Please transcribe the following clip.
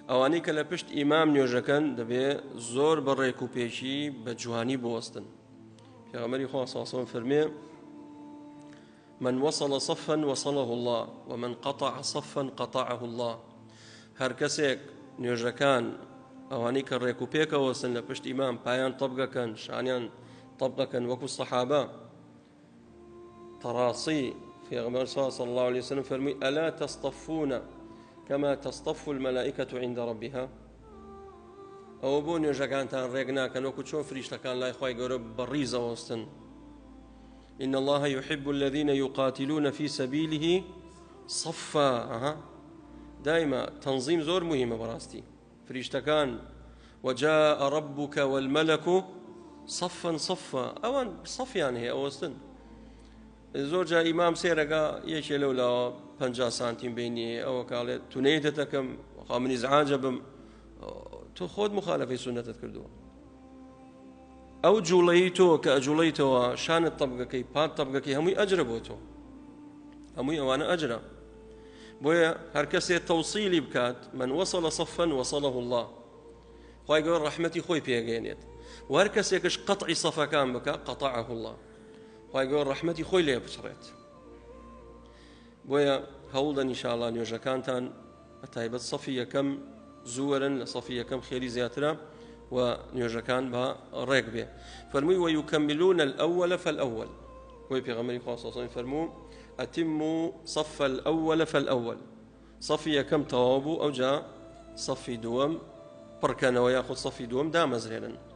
ئەوانەی کە لە پشت ئیمام نوێژەکەن دەبێ زۆر بەڕێک و پێشی بە جوانی بوەستن. پێغەمبەری خوا صلی الله علیه و سلم فەرمێ: من وصل صفا وصله الله ومن قطع صفا قطعه الله. هەر کەسێک نوێژەکان ئەوانەی کە ڕێک و پێکەوەستن لە پشت ئیمام پایان تەبگەکەن، شانیان تەبگەکەن وەکو سەحابە تەڕاسی. پێغەمبەر صلی الله عليه وسلم فەرمووی: ئەلا تەصطفون كما تصطف الملائكة عند ربها. ئەوە بۆ نوێژەکانتان ڕێک ناکەن وەکو چۆن فریشتەکان لای خوای گەورە بەڕیزەوەستن. إن الله يحب الذين يقاتلون في سبيله صفا. دائما تنظيم زور مهمة براستي. فريشتكان وجاء ربك والملك صفا صفا. أوان صف يعني هي أوستن زور جاء إمام سيرقا يشي لولا 50 سانتيم بيني أو قال تنيدتكم وقام إزعاج بم تخود مخالفة سنة تذكردوها أو جوليتو كأجوليتو شان الطبقة كي بات طبقة كي همي أجربوتو همي أوانا أجرب بويا هركسي توصيلي بكات من وصل صفا وصله الله خوي يقول رحمتي خوي بيجينيت وهركسي كش قطعي صفا كان بكا قطعه الله خوي يقول رحمتي خوي لي بشريت بويا هولدا إن شاء الله نيوجا كانتان أتايبت صفية كم زورا لصفية كم خيري زياتنا ونيوجا كان بها ريك به فرمي ويكملون الأول فالأول ويبي غمري خاصة فرمو أتموا صف الأول فالأول صفي كم توابو أو جاء صفي دوم بركان ويأخذ صفي دوم دام زريلا